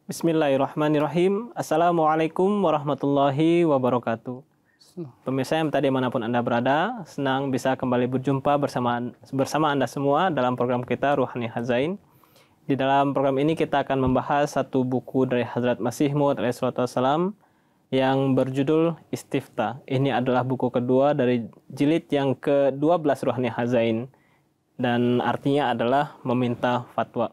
Bismillahirrahmanirrahim. Assalamualaikum warahmatullahi wabarakatuh. Pemirsa yang tadi manapun Anda berada, senang bisa kembali berjumpa bersama Anda semua dalam program kita Ruhani Hazain. Di dalam program ini kita akan membahas satu buku dari Hadrat Masih Maud alaihissalam yang berjudul Istifta. Ini adalah buku kedua dari jilid yang ke-12 Ruhani Hazain dan artinya adalah meminta fatwa.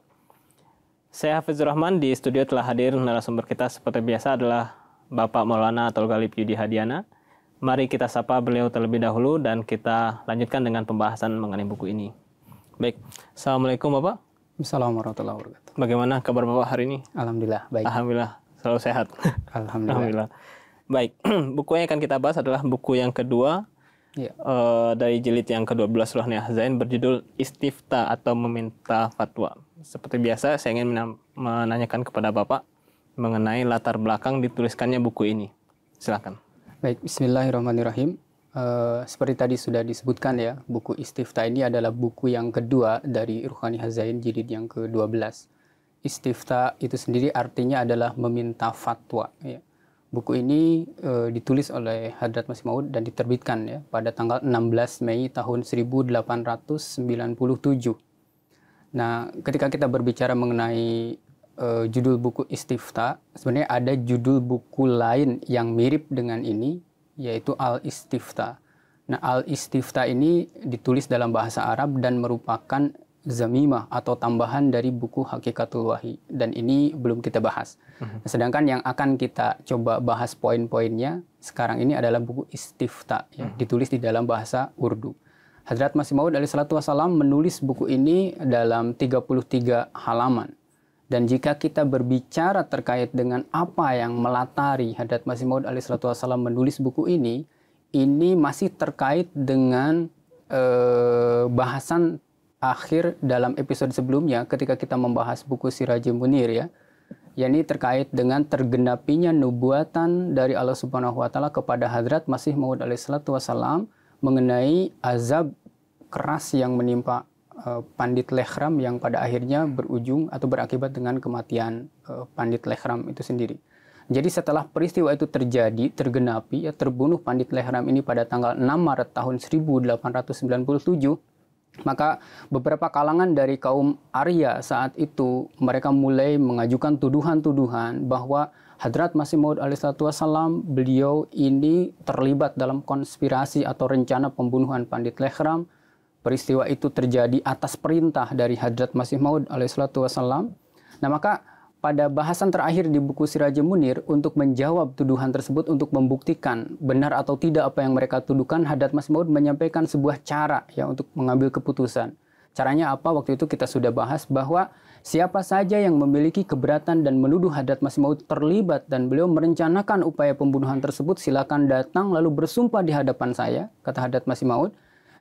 Saya Hafizur Rahman, di studio telah hadir narasumber kita seperti biasa adalah Bapak Maulana Atul Ghalib Yudi Hadiana. Mari kita sapa beliau terlebih dahulu dan kita lanjutkan dengan pembahasan mengenai buku ini. Baik, Assalamualaikum Bapak. Assalamualaikum warahmatullahi wabarakatuh. Bagaimana kabar Bapak hari ini? Alhamdulillah, baik. Alhamdulillah, selalu sehat. Alhamdulillah. Baik, buku yang akan kita bahas adalah buku yang kedua Ya. Dari jilid yang ke-12 Ruhani Hazain berjudul Istifta atau meminta fatwa. Seperti biasa, saya ingin menanyakan kepada Bapak mengenai latar belakang dituliskannya buku ini. Silakan. Baik, bismillahirrahmanirrahim. Seperti tadi sudah disebutkan ya, buku Istifta ini adalah buku yang kedua dari Ruhani Hazain jilid yang ke-12. Istifta itu sendiri artinya adalah meminta fatwa. Ya. Buku ini ditulis oleh Hadrat Masih Maud dan diterbitkan ya pada tanggal 16 Mei tahun 1897. Nah, ketika kita berbicara mengenai judul buku Istifta, sebenarnya ada judul buku lain yang mirip dengan ini, yaitu Al-Istifta. Nah, Al-Istifta ini ditulis dalam bahasa Arab dan merupakan zamimah atau tambahan dari buku Hakikatul Wahyi, dan ini belum kita bahas. Sedangkan yang akan kita coba bahas poin-poinnya sekarang ini adalah buku Istifta, ya, ditulis di dalam bahasa Urdu. Hadrat Masih Maud alaihissalam menulis buku ini dalam 33 halaman. Dan jika kita berbicara terkait dengan apa yang melatari Hadrat Masih Maud alaihissalam menulis buku ini masih terkait dengan bahasan akhir dalam episode sebelumnya ketika kita membahas buku Sirajul Munir ya. Yakni terkait dengan tergenapinya nubuatan dari Allah Subhanahu wa taala kepada Hadrat Masih Maud alaihissalam mengenai azab keras yang menimpa Pandit Lekhram yang pada akhirnya berujung atau berakibat dengan kematian Pandit Lekhram itu sendiri. Jadi setelah peristiwa itu terjadi, tergenapi, ya, terbunuh Pandit Lekhram ini pada tanggal 6 Maret tahun 1897, maka beberapa kalangan dari kaum Arya saat itu mereka mulai mengajukan tuduhan-tuduhan bahwa Hadrat Masih Maud alaihissalam beliau ini terlibat dalam konspirasi atau rencana pembunuhan Pandit Lekhram. Peristiwa itu terjadi atas perintah dari Hadrat Masih Maud alaihissalam. Nah, maka pada bahasan terakhir di buku Sirajul Munir untuk menjawab tuduhan tersebut, untuk membuktikan benar atau tidak apa yang mereka tuduhkan, Hadrat Masih Maud menyampaikan sebuah cara ya untuk mengambil keputusan. Caranya apa? Waktu itu kita sudah bahas bahwa siapa saja yang memiliki keberatan dan menuduh Hadrat Masih Maud terlibat dan beliau merencanakan upaya pembunuhan tersebut, silakan datang lalu bersumpah di hadapan saya, kata Hadrat Masih Maud.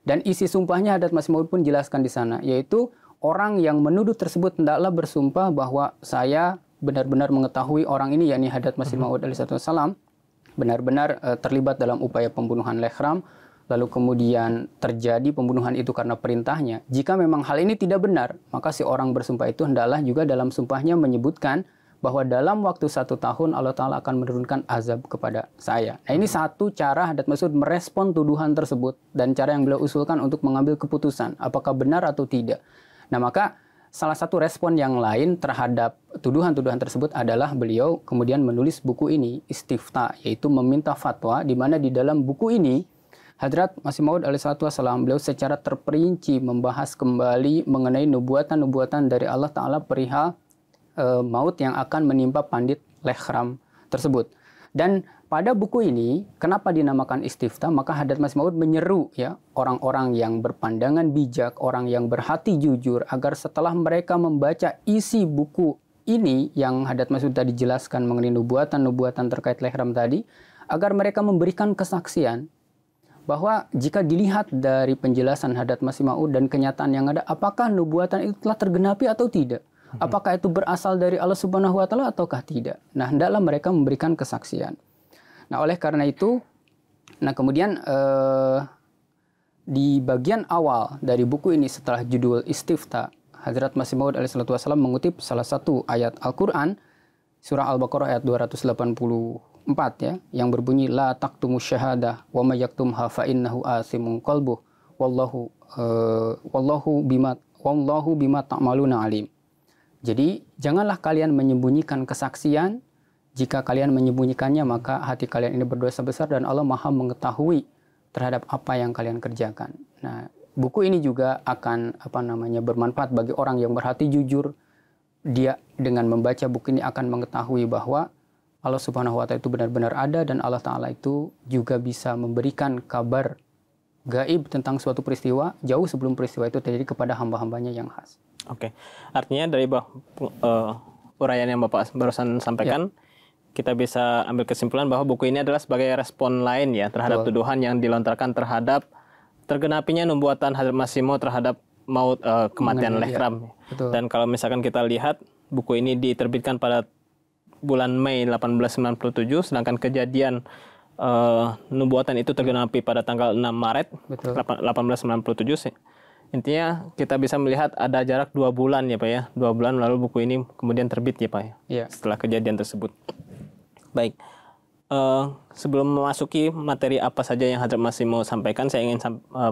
Dan isi sumpahnya Hadrat Masih Maud pun jelaskan di sana, yaitu orang yang menuduh tersebut hendaklah bersumpah bahwa saya benar-benar mengetahui orang ini, yakni Hadrat Masih Maud alaihissalam, benar-benar terlibat dalam upaya pembunuhan Lekhram, lalu kemudian terjadi pembunuhan itu karena perintahnya. Jika memang hal ini tidak benar, maka si orang bersumpah itu hendaklah juga dalam sumpahnya menyebutkan bahwa dalam waktu 1 tahun Allah Ta'ala akan menurunkan azab kepada saya. Nah, ini satu cara Hadrat Masih Maud merespon tuduhan tersebut dan cara yang beliau usulkan untuk mengambil keputusan apakah benar atau tidak. Nah, maka salah satu respon yang lain terhadap tuduhan-tuduhan tersebut adalah beliau kemudian menulis buku ini, Istifta, yaitu meminta fatwa, di mana di dalam buku ini Hadrat Masih Maud alaihissalam beliau secara terperinci membahas kembali mengenai nubuatan-nubuatan dari Allah Ta'ala perihal maut yang akan menimpa Pandit Lekhram tersebut. Dan pada buku ini, kenapa dinamakan Istifta? Maka Hadrat Masih Maud menyeru ya orang-orang yang berpandangan bijak, orang yang berhati jujur, agar setelah mereka membaca isi buku ini yang Hadrat Masih Maud tadi jelaskan mengenai nubuatan-nubuatan terkait Lekhram tadi, agar mereka memberikan kesaksian bahwa jika dilihat dari penjelasan Hadrat Masih Maud dan kenyataan yang ada, apakah nubuatan itu telah tergenapi atau tidak? Apakah itu berasal dari Allah Subhanahu wa taala ataukah tidak? Nah, hendaklah mereka memberikan kesaksian. Nah, oleh karena itu, kemudian di bagian awal dari buku ini setelah judul Istifta, Hadrat Masih Maud alaihissalam mengutip salah satu ayat Al-Quran surah Al-Baqarah ayat 284 ya, yang berbunyi la taqtumus syahadah wa may yaktumha fa innahu asimun qalbuh wallahu bima ta'maluna alim. Jadi janganlah kalian menyembunyikan kesaksian. Jika kalian menyembunyikannya maka hati kalian ini berdosa besar dan Allah Maha mengetahui terhadap apa yang kalian kerjakan. Nah, buku ini juga akan bermanfaat bagi orang yang berhati jujur. Dia dengan membaca buku ini akan mengetahui bahwa Allah Subhanahu wa taala itu benar-benar ada dan Allah taala itu juga bisa memberikan kabar gaib tentang suatu peristiwa jauh sebelum peristiwa itu terjadi kepada hamba-hambanya yang khas. Oke. Artinya dari uraian yang Bapak barusan sampaikan, kita bisa ambil kesimpulan bahwa buku ini adalah sebagai respon lain ya terhadap tuduhan yang dilontarkan terhadap tergenapinya nubuatan Hadrat Masih Maud terhadap kematian Lekram. Dan kalau misalkan kita lihat buku ini diterbitkan pada bulan Mei 1897, sedangkan kejadian nubuatan itu tergenapi pada tanggal 6 Maret 1897. Intinya kita bisa melihat ada jarak 2 bulan ya Pak ya. 2 bulan lalu buku ini kemudian terbit ya Pak ya. Setelah kejadian tersebut. Baik, sebelum memasuki materi apa saja yang Hadrat Masih Maud sampaikan, saya ingin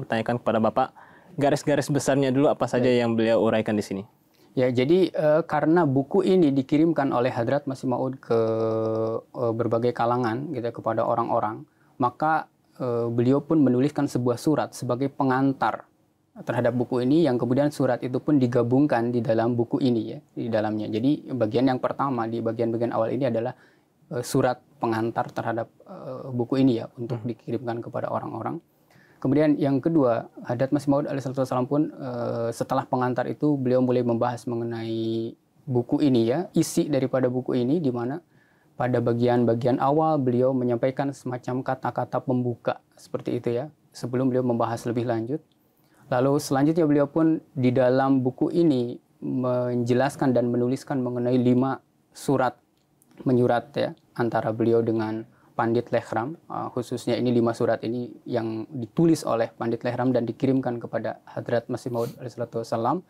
tanyakan kepada Bapak, garis-garis besarnya dulu apa saja yang beliau uraikan di sini? Ya, jadi karena buku ini dikirimkan oleh Hadrat Masih Maud ke berbagai kalangan gitu kepada orang-orang, maka beliau pun menuliskan sebuah surat sebagai pengantar terhadap buku ini yang kemudian surat itu pun digabungkan di dalam buku ini ya, di dalamnya. Jadi bagian yang pertama di bagian-bagian awal ini adalah surat pengantar terhadap buku ini ya untuk dikirimkan kepada orang-orang. Kemudian yang kedua, Hadrat Masih Maud alaihissalam pun setelah pengantar itu beliau mulai membahas mengenai buku ini ya, isi daripada buku ini di mana pada bagian-bagian awal beliau menyampaikan semacam kata-kata pembuka seperti itu ya, sebelum beliau membahas lebih lanjut. Lalu selanjutnya beliau pun di dalam buku ini menjelaskan dan menuliskan mengenai 5 surat menyurat ya antara beliau dengan Pandit Lekram, khususnya ini 5 surat ini yang ditulis oleh Pandit Lekram dan dikirimkan kepada Hadrat Masih Maud alaihissalam.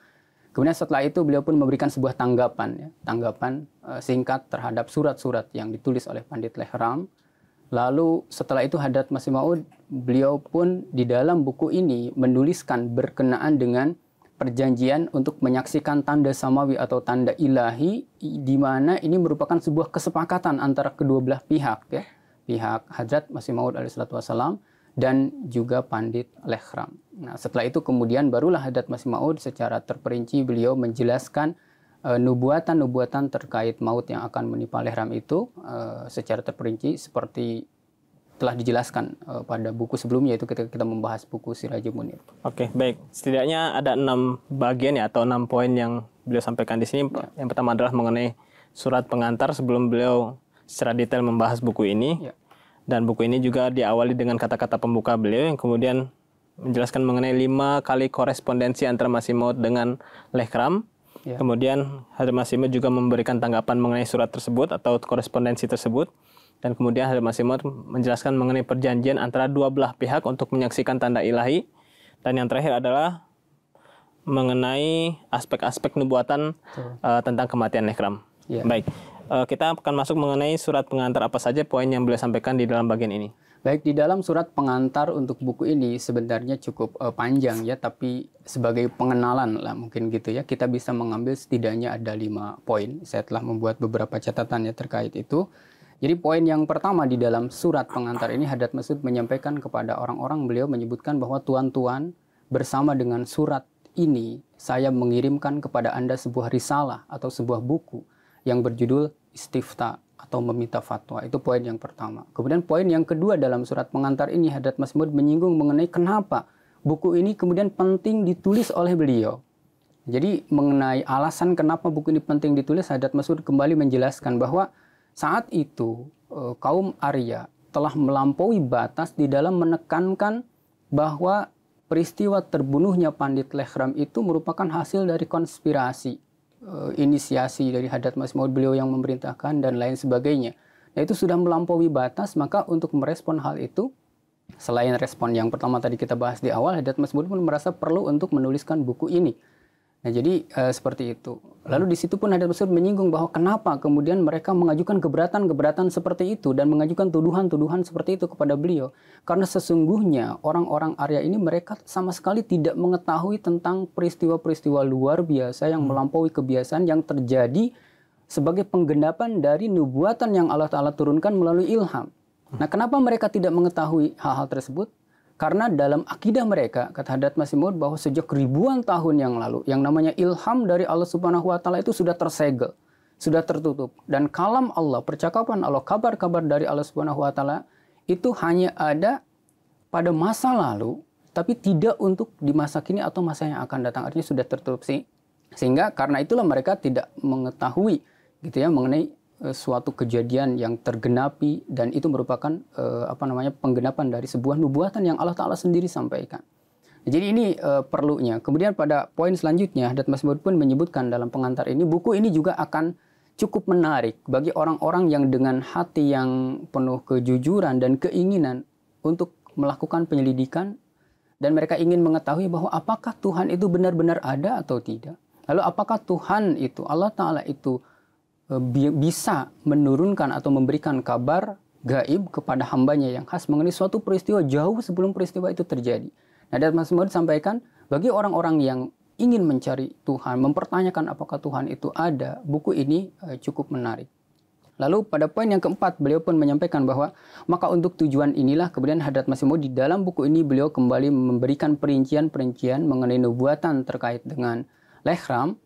Kemudian setelah itu beliau pun memberikan sebuah tanggapan ya, tanggapan singkat terhadap surat-surat yang ditulis oleh Pandit Lekram. Lalu setelah itu Hadrat Masih Maud beliau pun di dalam buku ini menuliskan berkenaan dengan perjanjian untuk menyaksikan tanda samawi atau tanda ilahi, di mana ini merupakan sebuah kesepakatan antara kedua belah pihak ya, pihak Hadrat Masih Maud alaihissalam dan juga Pandit Lekram. Nah, setelah itu kemudian barulah Hadrat Masih Maud secara terperinci beliau menjelaskan nubuatan-nubuatan terkait maut yang akan menimpa Lekram itu secara terperinci seperti telah dijelaskan pada buku sebelumnya, yaitu ketika kita membahas buku Sirajul Munir. Oke, baik. Setidaknya ada 6 bagian ya atau 6 poin yang beliau sampaikan di sini. Ya. Yang pertama adalah mengenai surat pengantar sebelum beliau secara detail membahas buku ini. Ya. Dan buku ini juga diawali dengan kata-kata pembuka beliau yang kemudian menjelaskan mengenai 5 kali korespondensi antara Masih Maud dengan Lekram. Ya. Kemudian Hadrat Masih Maud juga memberikan tanggapan mengenai surat tersebut atau korespondensi tersebut. Dan kemudian Hadrat Masih Maud menjelaskan mengenai perjanjian antara dua belah pihak untuk menyaksikan tanda ilahi. Dan yang terakhir adalah mengenai aspek-aspek nubuatan tentang kematian Lekram. Yeah. Baik, kita akan masuk mengenai surat pengantar apa saja poin yang beliau sampaikan di dalam bagian ini. Baik, di dalam surat pengantar untuk buku ini sebenarnya cukup panjang ya, tapi sebagai pengenalan lah mungkin gitu ya, kita bisa mengambil setidaknya ada 5 poin. Saya telah membuat beberapa catatan ya terkait itu. Jadi poin yang pertama di dalam surat pengantar ini Hadrat Masih Maud menyampaikan kepada orang-orang, beliau menyebutkan bahwa tuan-tuan bersama dengan surat ini saya mengirimkan kepada Anda sebuah risalah atau sebuah buku yang berjudul Istifta atau meminta fatwa. Itu poin yang pertama. Kemudian poin yang kedua dalam surat pengantar ini Hadrat Masih Maud menyinggung mengenai kenapa buku ini kemudian penting ditulis oleh beliau. Jadi mengenai alasan kenapa buku ini penting ditulis, Hadrat Masih Maud kembali menjelaskan bahwa saat itu kaum Arya telah melampaui batas di dalam menekankan bahwa peristiwa terbunuhnya Pandit Lekram itu merupakan hasil dari konspirasi, inisiasi dari Hadrat Masih Maud, beliau yang memerintahkan dan lain sebagainya. Nah, itu sudah melampaui batas, maka untuk merespon hal itu, selain respon yang pertama tadi kita bahas di awal, Hadrat Masih Maud pun merasa perlu untuk menuliskan buku ini. Nah, jadi seperti itu. Lalu di situ pun Hadrat Masih Maud menyinggung bahwa kenapa kemudian mereka mengajukan keberatan-keberatan seperti itu dan mengajukan tuduhan-tuduhan seperti itu kepada beliau. Karena sesungguhnya orang-orang Arya ini mereka sama sekali tidak mengetahui tentang peristiwa-peristiwa luar biasa yang melampaui kebiasaan yang terjadi sebagai penggenapan dari nubuatan yang Allah Ta'ala turunkan melalui ilham. Nah, kenapa mereka tidak mengetahui hal-hal tersebut? Karena dalam akidah mereka, kata Hadrat Masih Maud, bahwa sejak ribuan tahun yang lalu, yang namanya ilham dari Allah Subhanahu wa Ta'ala itu sudah tersegel, sudah tertutup. Dan kalam Allah, percakapan Allah, kabar-kabar dari Allah Subhanahu wa Ta'ala itu hanya ada pada masa lalu, tapi tidak untuk di masa kini atau masa yang akan datang. Artinya sudah tertutup sih. Sehingga karena itulah mereka tidak mengetahui gitu ya mengenai suatu kejadian yang tergenapi, dan itu merupakan penggenapan dari sebuah nubuatan yang Allah Ta'ala sendiri sampaikan. Jadi ini perlunya. Kemudian pada poin selanjutnya, Hadrat Masih Maud pun menyebutkan dalam pengantar ini, buku ini juga akan cukup menarik bagi orang-orang yang dengan hati yang penuh kejujuran dan keinginan untuk melakukan penyelidikan, dan mereka ingin mengetahui bahwa apakah Tuhan itu benar-benar ada atau tidak. Lalu apakah Tuhan itu, Allah Ta'ala itu bisa menurunkan atau memberikan kabar gaib kepada hambanya yang khas mengenai suatu peristiwa jauh sebelum peristiwa itu terjadi. Nah, Hadrat Masih Maud sampaikan, bagi orang-orang yang ingin mencari Tuhan, mempertanyakan apakah Tuhan itu ada, buku ini cukup menarik. Lalu pada poin yang keempat, beliau pun menyampaikan bahwa maka untuk tujuan inilah kemudian Hadrat Masih Maud di dalam buku ini beliau kembali memberikan perincian-perincian mengenai nubuatan terkait dengan Lehram,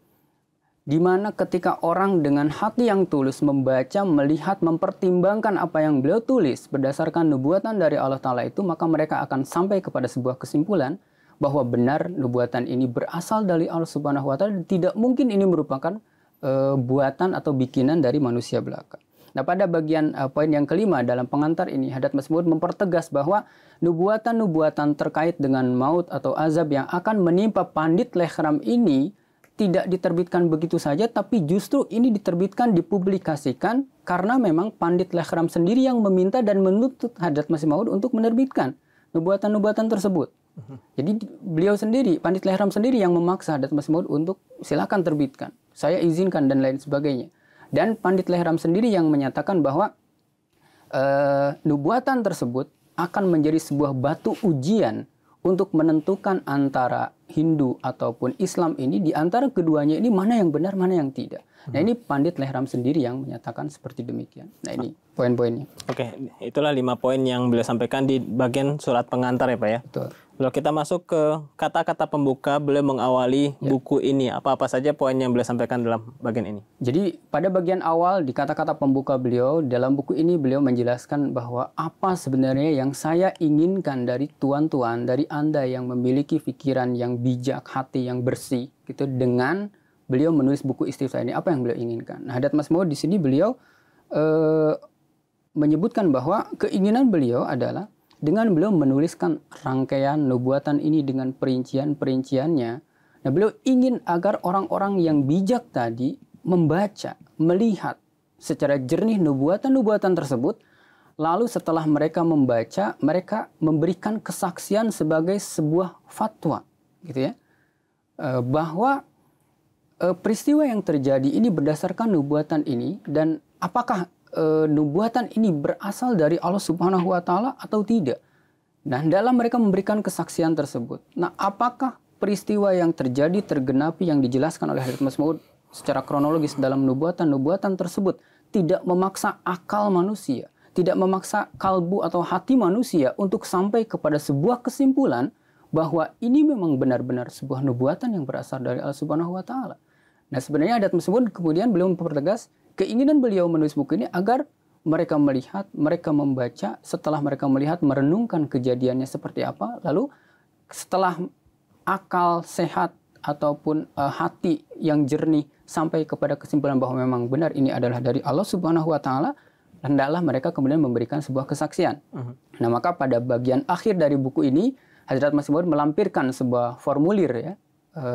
di mana ketika orang dengan hati yang tulus membaca, melihat, mempertimbangkan apa yang beliau tulis berdasarkan nubuatan dari Allah Ta'ala itu, maka mereka akan sampai kepada sebuah kesimpulan bahwa benar nubuatan ini berasal dari Allah Subhanahu wa Ta'ala, dan tidak mungkin ini merupakan buatan atau bikinan dari manusia belaka. Nah, pada bagian poin yang kelima dalam pengantar ini, Hadrat Masih Maud mempertegas bahwa nubuatan-nubuatan terkait dengan maut atau azab yang akan menimpa Pandit Lehram ini tidak diterbitkan begitu saja, tapi justru ini diterbitkan, dipublikasikan karena memang Pandit Lehram sendiri yang meminta dan menuntut Hadrat Masih Maud untuk menerbitkan nubuatan-nubuatan tersebut. Jadi beliau sendiri, Pandit Lehram sendiri yang memaksa Hadrat Masih Maud untuk silakan terbitkan, saya izinkan dan lain sebagainya. Dan Pandit Lehram sendiri yang menyatakan bahwa nubuatan tersebut akan menjadi sebuah batu ujian untuk menentukan antara Hindu ataupun Islam ini, di antara keduanya ini mana yang benar, mana yang tidak. Nah, ini Pandit Lehram sendiri yang menyatakan seperti demikian. Nah, ini poin-poinnya. Oke, itulah 5 poin yang beliau sampaikan di bagian surat pengantar ya Pak ya. Betul. Lalu kita masuk ke kata-kata pembuka, beliau mengawali buku ini. Apa-apa saja poin yang beliau sampaikan dalam bagian ini? Jadi pada bagian awal di kata-kata pembuka beliau, dalam buku ini beliau menjelaskan bahwa apa sebenarnya yang saya inginkan dari tuan-tuan, dari Anda yang memiliki pikiran yang bijak, hati yang bersih, gitu, dengan beliau menulis buku Istiftah ini. Apa yang beliau inginkan? Nah, Hadrat Masih Maud di sini beliau menyebutkan bahwa keinginan beliau adalah dengan beliau menuliskan rangkaian nubuatan ini dengan perincian-perinciannya, nah beliau ingin agar orang-orang yang bijak tadi membaca, melihat secara jernih nubuatan-nubuatan tersebut, lalu setelah mereka membaca, mereka memberikan kesaksian sebagai sebuah fatwa, gitu ya, bahwa peristiwa yang terjadi ini berdasarkan nubuatan ini, dan apakah nubuatan ini berasal dari Allah Subhanahu wa Ta'ala atau tidak. Dan dalam mereka memberikan kesaksian tersebut, nah apakah peristiwa yang terjadi tergenapi yang dijelaskan oleh Hadrat Masih Maud secara kronologis dalam nubuatan-nubuatan tersebut tidak memaksa akal manusia, tidak memaksa kalbu atau hati manusia untuk sampai kepada sebuah kesimpulan bahwa ini memang benar-benar sebuah nubuatan yang berasal dari Allah Subhanahu wa Ta'ala. Nah, sebenarnya Hadrat Masih Maud kemudian beliau mempertegas keinginan beliau menulis buku ini agar mereka melihat, mereka membaca, setelah mereka melihat, merenungkan kejadiannya seperti apa, lalu setelah akal sehat ataupun hati yang jernih sampai kepada kesimpulan bahwa memang benar ini adalah dari Allah Subhanahu wa Ta'ala, hendaklah mereka kemudian memberikan sebuah kesaksian. Nah, maka pada bagian akhir dari buku ini, Hadrat Masih Maud melampirkan sebuah formulir ya,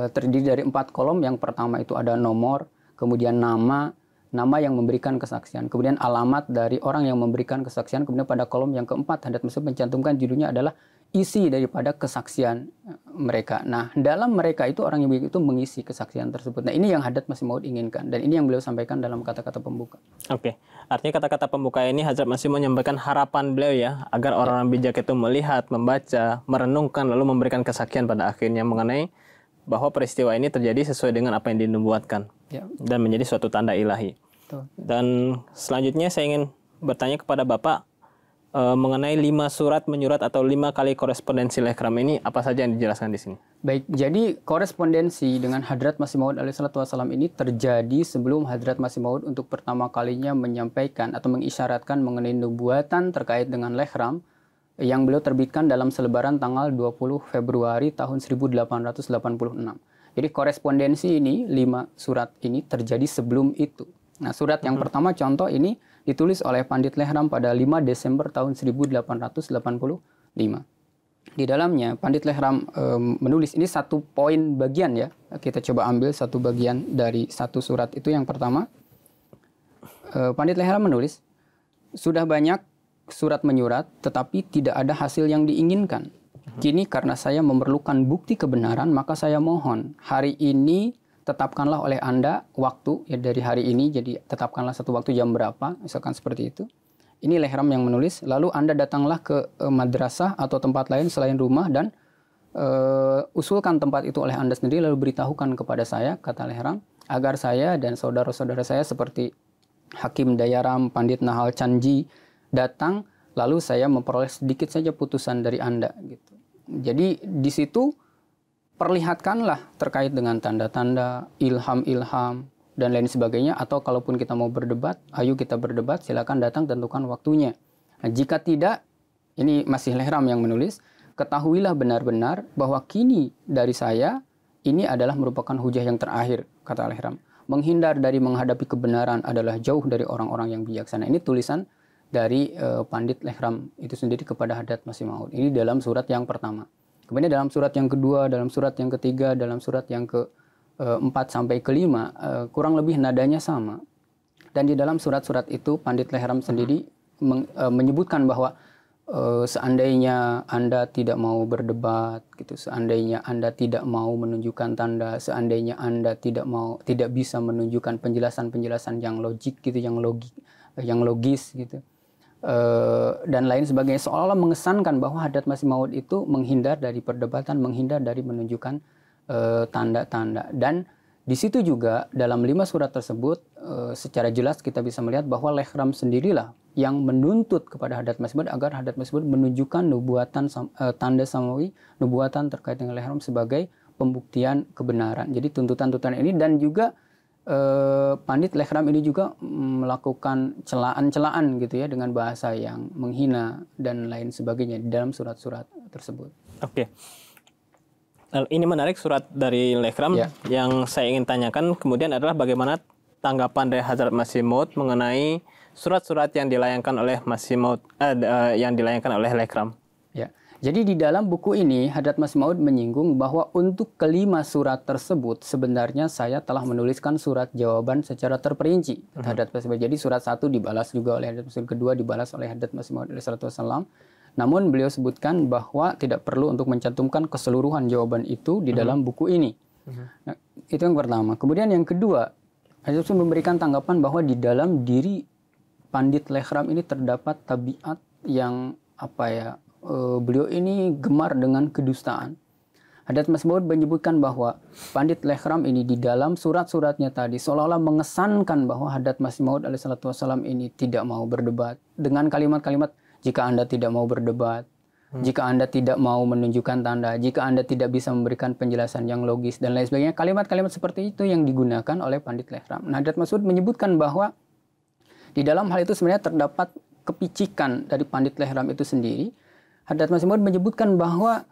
terdiri dari 4 kolom. Yang pertama itu ada nomor, kemudian nama yang memberikan kesaksian, kemudian alamat dari orang yang memberikan kesaksian, kemudian pada kolom yang keempat Hadrat Masih Maud mencantumkan judulnya adalah isi daripada kesaksian mereka. Nah, dalam mereka itu orang yang baik itu mengisi kesaksian tersebut. Nah, ini yang Hadrat Masih Maud inginkan dan ini yang beliau sampaikan dalam kata-kata pembuka. Oke, artinya kata-kata pembuka ini Hazrat Masih menyampaikan harapan beliau ya, agar orang-orang bijak itu melihat, membaca, merenungkan, lalu memberikan kesaksian pada akhirnya mengenai bahwa peristiwa ini terjadi sesuai dengan apa yang dinubuatkan dan menjadi suatu tanda ilahi. Betul. Dan selanjutnya saya ingin bertanya kepada Bapak mengenai 5 surat menyurat atau 5 kali korespondensi Lekram ini, apa saja yang dijelaskan di sini? Baik, jadi korespondensi dengan Hadrat Masih Maud alaihissalatu wassalam ini terjadi sebelum Hadrat Masih Maud untuk pertama kalinya menyampaikan atau mengisyaratkan mengenai nubuatan terkait dengan Lekram yang beliau terbitkan dalam selebaran tanggal 20 Februari tahun 1886. Jadi korespondensi ini, 5 surat ini terjadi sebelum itu. Nah, surat yang pertama contoh ini ditulis oleh Pandit Lekram pada 5 Desember tahun 1885. Di dalamnya Pandit Lekram menulis, ini satu poin bagian ya. Kita coba ambil satu bagian dari satu surat itu. Yang pertama, Pandit Lekram menulis, sudah banyak surat menyurat tetapi tidak ada hasil yang diinginkan. Kini karena saya memerlukan bukti kebenaran, maka saya mohon hari ini tetapkanlah oleh Anda waktu ya dari hari ini, jadi tetapkanlah satu waktu jam berapa, misalkan seperti itu. Ini Lekram yang menulis. Lalu Anda datanglah ke madrasah atau tempat lain selain rumah dan usulkan tempat itu oleh Anda sendiri, lalu beritahukan kepada saya, kata Lekram, agar saya dan saudara-saudara saya seperti Hakim Dayaram, Pandit Nahal Chanji datang, lalu saya memperoleh sedikit saja putusan dari Anda gitu. Jadi di situ perlihatkanlah terkait dengan tanda-tanda, ilham-ilham, dan lain sebagainya. Atau kalaupun kita mau berdebat, ayo kita berdebat, silakan datang, tentukan waktunya. Nah, jika tidak, ini masih Lekram yang menulis, ketahuilah benar-benar bahwa kini dari saya, ini adalah merupakan hujah yang terakhir, kata Lekram. Menghindar dari menghadapi kebenaran adalah jauh dari orang-orang yang bijaksana. Ini tulisan dari Pandit Lekram itu sendiri kepada Hadrat Masih Maud. Ini dalam surat yang pertama. Kemudian dalam surat yang kedua, dalam surat yang ketiga, dalam surat yang ke-4 sampai ke-5, kurang lebih nadanya sama. Dan di dalam surat-surat itu, Pandit Lekram sendiri menyebutkan bahwa seandainya Anda tidak mau berdebat, gitu, seandainya Anda tidak mau menunjukkan tanda, seandainya Anda tidak bisa menunjukkan penjelasan-penjelasan yang logik, gitu, yang logis, gitu. Dan lain sebagainya, seolah-olah mengesankan bahwa Hadrat Masih Maud itu menghindar dari perdebatan, menghindar dari menunjukkan tanda-tanda. Dan di situ juga dalam 5 surat tersebut secara jelas kita bisa melihat bahwa Lekram sendirilah yang menuntut kepada Hadrat Masih Maud agar Hadrat Masih Maud menunjukkan nubuatan tanda samawi, nubuatan terkait dengan Lekram sebagai pembuktian kebenaran. Jadi tuntutan-tuntutan ini, dan juga Pandit Lekram ini juga melakukan celaan-celaan gitu ya, dengan bahasa yang menghina dan lain sebagainya di dalam surat-surat tersebut. Oke. Ini menarik surat dari Lekram. Yang saya ingin tanyakan kemudian adalah bagaimana tanggapan dari Hadrat Masih Maud mengenai surat-surat yang dilayangkan oleh Lekram. Ya. Jadi di dalam buku ini Hadrat Masih Maud menyinggung bahwa untuk kelima surat tersebut sebenarnya saya telah menuliskan surat jawaban secara terperinci. Hadrat Masih Maud. Jadi surat 1 dibalas juga oleh Hadrat Masih Maud, kedua dibalas oleh Hadrat Masih Maud alaihissalam. Namun beliau sebutkan bahwa tidak perlu untuk mencantumkan keseluruhan jawaban itu di dalam buku ini. Nah, itu yang pertama. Kemudian yang kedua, Hadrat Masih Maud memberikan tanggapan bahwa di dalam diri Pandit Lekram ini terdapat tabiat yang beliau ini gemar dengan kedustaan. Hadrat Masih Maud menyebutkan bahwa Pandit Lekram ini di dalam surat-suratnya tadi seolah-olah mengesankan bahwa Hadrat Masih Maud alaihissalam ini tidak mau berdebat dengan kalimat-kalimat, jika Anda tidak mau berdebat, jika Anda tidak mau menunjukkan tanda, jika Anda tidak bisa memberikan penjelasan yang logis dan lain sebagainya. Kalimat-kalimat seperti itu yang digunakan oleh Pandit Lekram. Nah, Hadrat Masih Maud menyebutkan bahwa di dalam hal itu sebenarnya terdapat kepicikan dari Pandit Lekram itu sendiri. Hadrat Masih Maud menyebutkan bahwa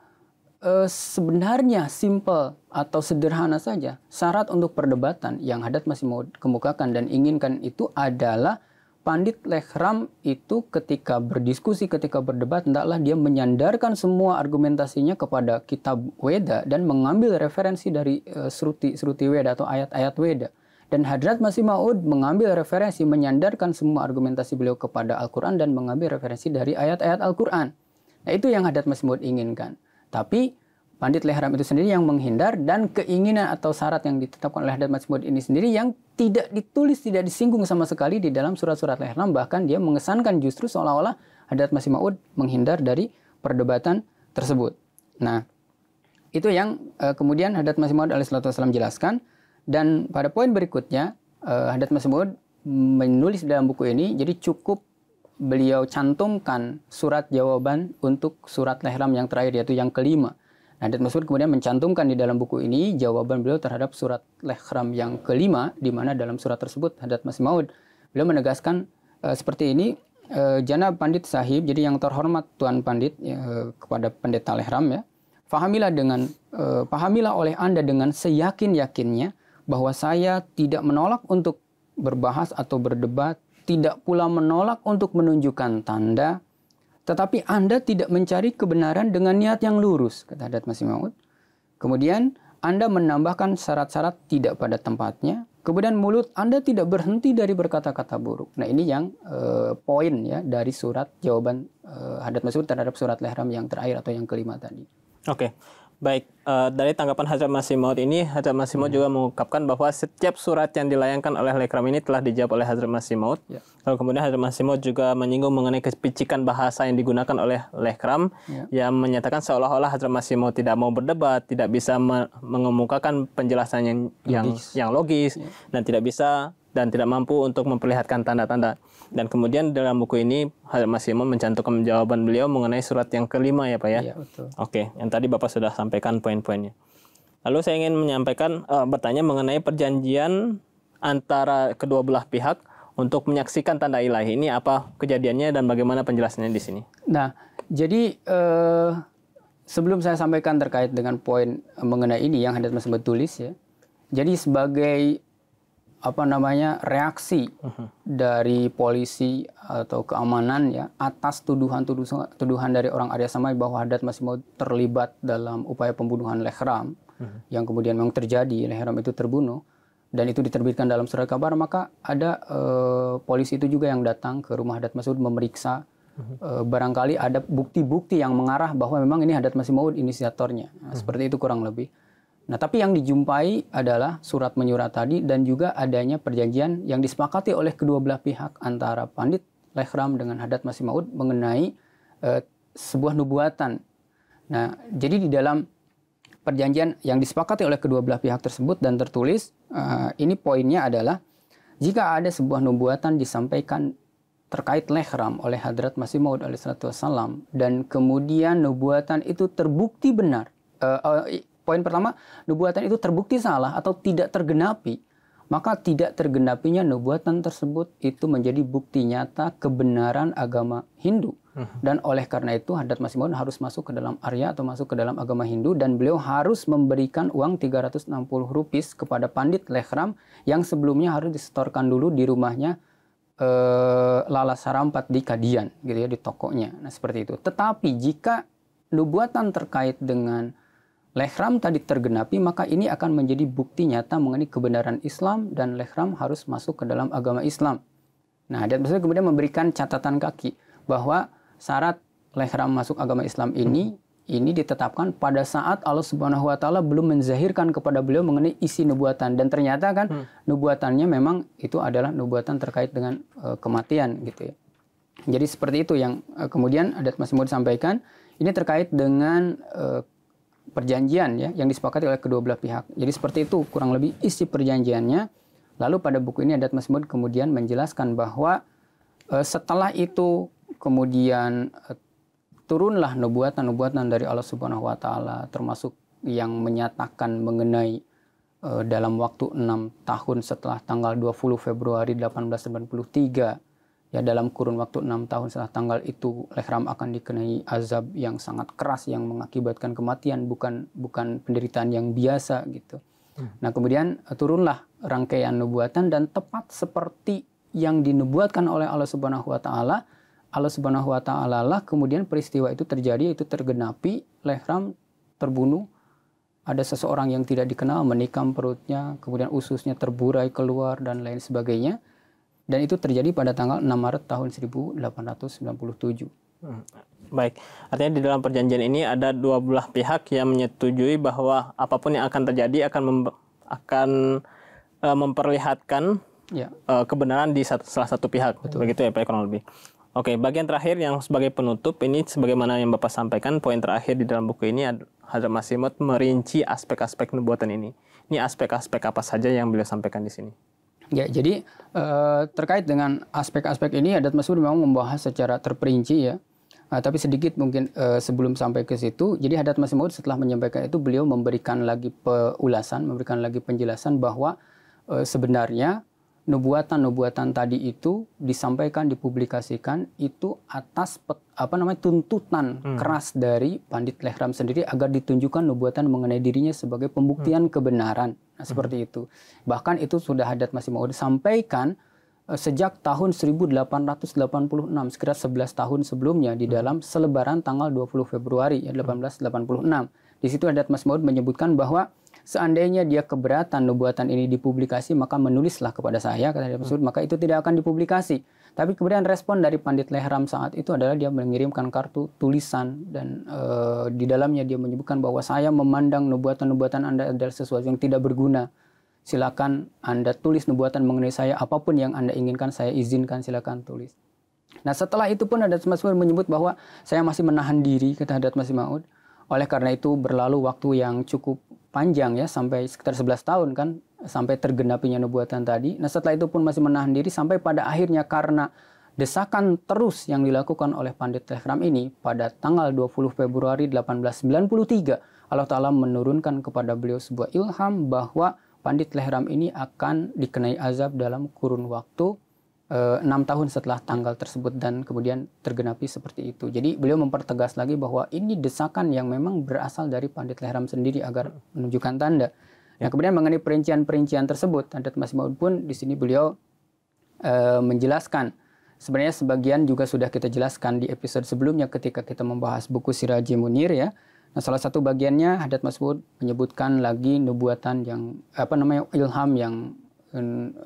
sebenarnya simple atau sederhana saja syarat untuk perdebatan yang Hadrat Masih Maud kemukakan dan inginkan itu adalah Pandit Lekram itu ketika berdiskusi, ketika berdebat, hendaklah dia menyandarkan semua argumentasinya kepada kitab Weda dan mengambil referensi dari Sruti Weda atau ayat-ayat Weda. Dan Hadrat Masih Maud mengambil referensi, menyandarkan semua argumentasi beliau kepada Al-Quran dan mengambil referensi dari ayat-ayat Al-Quran. Nah, itu yang Hadrat Masih Maud inginkan. Tapi Pandit Lehram itu sendiri yang menghindar, dan keinginan atau syarat yang ditetapkan oleh Hadrat Masih Maud ini sendiri yang tidak ditulis, tidak disinggung sama sekali di dalam surat-surat Lehram. Bahkan dia mengesankan justru seolah-olah Hadrat Masih Maud menghindar dari perdebatan tersebut. Nah, itu yang kemudian Hadrat Masih Maud alaihissalam jelaskan. Dan pada poin berikutnya, Hadrat Masih Maud menulis dalam buku ini, jadi cukup beliau cantumkan surat jawaban untuk surat Lehram yang terakhir, yaitu yang kelima. Hadrat Masih Maud kemudian mencantumkan di dalam buku ini jawaban beliau terhadap surat Lehram yang kelima, di mana dalam surat tersebut Hadrat Masih Maud beliau menegaskan seperti ini, Janab Pandit Sahib, jadi yang terhormat Tuan Pandit, kepada Pendeta Lehram, ya, pahamilah oleh Anda dengan seyakin-yakinnya bahwa saya tidak menolak untuk berbahas atau berdebat, tidak pula menolak untuk menunjukkan tanda, tetapi Anda tidak mencari kebenaran dengan niat yang lurus, kata Hadrat Masih Maud. Kemudian Anda menambahkan syarat-syarat tidak pada tempatnya. Kemudian mulut Anda tidak berhenti dari berkata-kata buruk. Nah, ini yang poin ya dari surat jawaban Hadrat Masih Maud terhadap surat Lehram yang terakhir atau yang kelima tadi. Oke. Baik, dari tanggapan Hadrat Masih Maud ini, Hadrat Masih Maud juga mengungkapkan bahwa setiap surat yang dilayangkan oleh Lehram ini telah dijawab oleh Hadrat Masih Maud. Ya. Lalu kemudian Hadrat Masih Maud juga menyinggung mengenai kepicikan bahasa yang digunakan oleh Lehram, yang menyatakan seolah-olah Hadrat Masih Maud tidak mau berdebat, tidak bisa mengemukakan penjelasan yang logis, dan tidak mampu untuk memperlihatkan tanda-tanda. Dan kemudian dalam buku ini Hadrat Masih Maud mencantumkan jawaban beliau mengenai surat yang kelima, ya Pak ya? Iya, betul. Oke, yang tadi Bapak sudah sampaikan poin-poinnya. Lalu saya ingin bertanya mengenai perjanjian antara kedua belah pihak untuk menyaksikan tanda ilahi. Ini apa kejadiannya dan bagaimana penjelasannya di sini? Nah, jadi sebelum saya sampaikan terkait dengan poin mengenai ini yang Hadrat Masih Maud tulis, ya. Jadi sebagai reaksi dari polisi atau keamanan, ya, atas tuduhan dari orang Arya Samaj bahwa Hadrat Masih Maud terlibat dalam upaya pembunuhan Lehram, yang kemudian memang terjadi, Lehram itu terbunuh dan itu diterbitkan dalam surat kabar, maka ada polisi itu juga yang datang ke rumah Hadrat Masih Maud memeriksa barangkali ada bukti-bukti yang mengarah bahwa memang ini Hadrat Masih Maud inisiatornya. Nah, seperti itu kurang lebih. Nah, tapi yang dijumpai adalah surat menyurat tadi dan juga adanya perjanjian yang disepakati oleh kedua belah pihak antara Pandit Lehram dengan Hadrat Masih Maud mengenai sebuah nubuatan. Nah, jadi di dalam perjanjian yang disepakati oleh kedua belah pihak tersebut dan tertulis, ini poinnya adalah jika ada sebuah nubuatan disampaikan terkait Lehram oleh Hadrat Masih Maud alaihissalam dan kemudian nubuatan itu terbukti benar. Poin pertama, nubuatan itu terbukti salah atau tidak tergenapi, maka tidak tergenapinya nubuatan tersebut itu menjadi bukti nyata kebenaran agama Hindu. Dan oleh karena itu Hadrat Masih Maud harus masuk ke dalam Arya atau masuk ke dalam agama Hindu, dan beliau harus memberikan uang 360 rupiah kepada Pandit Lehram yang sebelumnya harus disetorkan dulu di rumahnya Lala Sarampat di Kadian, gitu ya, di tokonya. Nah, seperti itu. Tetapi jika nubuatan terkait dengan Lehram tadi tergenapi, maka ini akan menjadi bukti nyata mengenai kebenaran Islam dan Lehram harus masuk ke dalam agama Islam. Nah, Hadrat Masih Maud kemudian memberikan catatan kaki bahwa syarat Lehram masuk agama Islam ini ditetapkan pada saat Allah Subhanahu wa taala belum menzahirkan kepada beliau mengenai isi nubuatan, dan ternyata kan nubuatannya memang itu adalah nubuatan terkait dengan kematian, gitu ya. Jadi seperti itu yang kemudian Hadrat Masih Maud sampaikan. Ini terkait dengan perjanjian, ya, yang disepakati oleh kedua belah pihak. Jadi seperti itu kurang lebih isi perjanjiannya. Lalu pada buku ini Hadrat Masih Maud kemudian menjelaskan bahwa setelah itu kemudian turunlah nubuatan dari Allah Subhanahu wa taala, termasuk yang menyatakan mengenai dalam waktu 6 tahun setelah tanggal 20 Februari 1893, ya, dalam kurun waktu 6 tahun setelah tanggal itu Lehram akan dikenai azab yang sangat keras yang mengakibatkan kematian, bukan penderitaan yang biasa, gitu. Nah, kemudian turunlah rangkaian nubuatan dan tepat seperti yang dinubuatkan oleh Allah Subhanahu wa taala. Allah Subhanahu wa taala lah kemudian peristiwa itu terjadi, itu tergenapi, Lehram terbunuh. Ada seseorang yang tidak dikenal menikam perutnya, kemudian ususnya terburai keluar dan lain sebagainya. Dan itu terjadi pada tanggal 6 Maret tahun 1897. Baik, artinya di dalam perjanjian ini ada dua belah pihak yang menyetujui bahwa apapun yang akan terjadi akan memperlihatkan kebenaran di salah satu pihak. Betul. Begitu ya Pak, kurang lebih. Oke, bagian terakhir yang sebagai penutup ini sebagaimana yang Bapak sampaikan, poin terakhir di dalam buku ini Hadrat Masih Maud merinci aspek-aspek nubuatan ini. Ini aspek-aspek apa saja yang beliau sampaikan di sini? Ya, jadi terkait dengan aspek-aspek ini Hadrat Masih Maud memang membahas secara terperinci ya. Tapi sedikit mungkin sebelum sampai ke situ, jadi Hadrat Masih Maud setelah menyampaikan itu beliau memberikan lagi ulasan, memberikan lagi penjelasan bahwa sebenarnya nubuatan-nubuatan tadi itu disampaikan, dipublikasikan itu atas tuntutan keras dari Pandit Lehram sendiri agar ditunjukkan nubuatan mengenai dirinya sebagai pembuktian kebenaran. Nah, seperti itu. Bahkan itu sudah Hadrat Masih Maud sampaikan sejak tahun 1886, sekitar 11 tahun sebelumnya di dalam selebaran tanggal 20 Februari 1886. Di situ Hadrat Masih Maud menyebutkan bahwa seandainya dia keberatan nubuatan ini dipublikasi, maka menulislah kepada saya, kata Hadrat Masih Maud, maka itu tidak akan dipublikasi. Tapi kemudian respon dari Pandit Lehram saat itu adalah dia mengirimkan kartu tulisan dan di dalamnya dia menyebutkan bahwa saya memandang nubuatan-nubuatan Anda adalah sesuatu yang tidak berguna. Silakan Anda tulis nubuatan mengenai saya, apapun yang Anda inginkan saya izinkan, silakan tulis. Nah, setelah itu pun Hadrat Masih Maud menyebut bahwa saya masih menahan diri, kata Hadrat Masih Maud. Oleh karena itu berlalu waktu yang cukup panjang ya, sampai sekitar 11 tahun kan, sampai tergenapinya nubuatan tadi. Nah, setelah itu pun masih menahan diri sampai pada akhirnya karena desakan terus yang dilakukan oleh Pandit Lehram ini, pada tanggal 20 Februari 1893, Allah Ta'ala menurunkan kepada beliau sebuah ilham bahwa Pandit Lehram ini akan dikenai azab dalam kurun waktu 6 tahun setelah tanggal tersebut dan kemudian tergenapi seperti itu. Jadi beliau mempertegas lagi bahwa ini desakan yang memang berasal dari Pandit Lehram sendiri agar menunjukkan tanda. Nah, kemudian mengenai perincian-perincian tersebut, Hadrat Masih Maud pun di sini beliau menjelaskan. Sebenarnya sebagian juga sudah kita jelaskan di episode sebelumnya ketika kita membahas buku Sirajul Munir ya. Nah, salah satu bagiannya Hadrat Masih Maud menyebutkan lagi nubuatan yang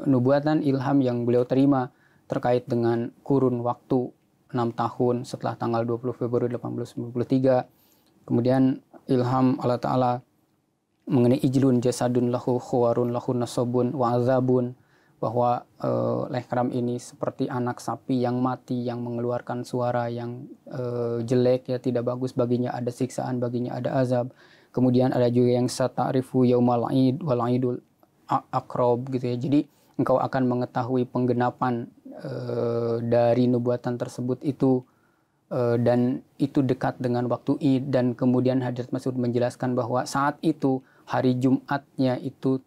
nubuatan ilham yang beliau terima terkait dengan kurun waktu 6 tahun setelah tanggal 20 Februari 1893. Kemudian ilham Allah Ta'ala mengenai ijlun jasadun lahu khuwarun lahu nasobun wa azabun, bahwa Lehram ini seperti anak sapi yang mati, yang mengeluarkan suara yang jelek ya, tidak bagus, baginya ada siksaan, baginya ada azab. Kemudian ada juga yang sata'rifu yaumal id wal idul akrob gitu ya. Jadi engkau akan mengetahui penggenapan dari nubuatan tersebut itu dan itu dekat dengan waktu Id. Dan kemudian Hadrat Masih Maud menjelaskan bahwa saat itu hari Jumatnya itu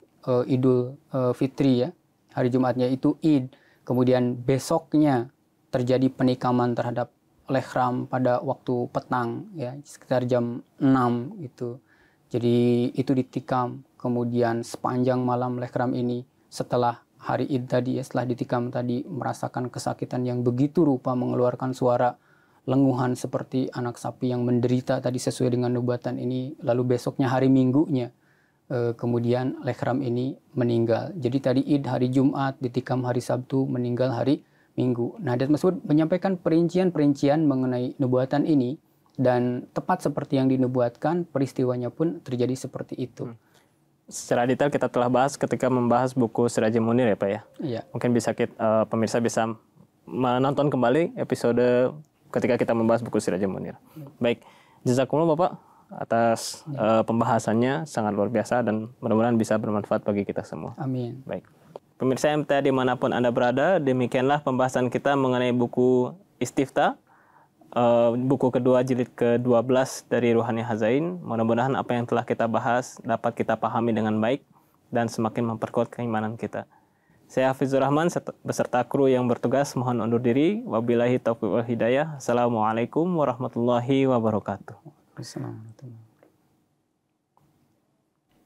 Idul Fitri ya. Hari Jumatnya itu Id. Kemudian besoknya terjadi penikaman terhadap Lehram pada waktu petang ya, sekitar jam 6 gitu. Jadi itu ditikam. Kemudian sepanjang malam Lehram ini setelah hari Id tadi ya, setelah ditikam tadi merasakan kesakitan yang begitu rupa, mengeluarkan suara lenguhan seperti anak sapi yang menderita tadi sesuai dengan nubuatan ini. Lalu besoknya hari Minggunya kemudian Lehram ini meninggal. Jadi tadi Id hari Jumat, ditikam hari Sabtu, meninggal hari Minggu. Nah, Hadrat Masih Maud menyampaikan perincian-perincian mengenai nubuatan ini dan tepat seperti yang dinubuatkan, peristiwanya pun terjadi seperti itu. Secara detail kita telah bahas ketika membahas buku Sirajul Munir ya Pak ya. Iya. Mungkin bisa pemirsa bisa menonton kembali episode ketika kita membahas buku Sirajul Munir. Baik, jazakumullah Bapak atas pembahasannya, sangat luar biasa dan mudah-mudahan bisa bermanfaat bagi kita semua. Amin. Baik. Pemirsa MTA dimanapun Anda berada, demikianlah pembahasan kita mengenai buku Istiftah, buku kedua jilid ke-12 dari Ruhani Hazain. Mudah-mudahan apa yang telah kita bahas dapat kita pahami dengan baik dan semakin memperkuat keimanan kita. Saya Hafizur Rahman beserta kru yang bertugas mohon undur diri. Wabillahi taufiq wal hidayah. Assalamualaikum warahmatullahi wabarakatuh. Assalamualaikum.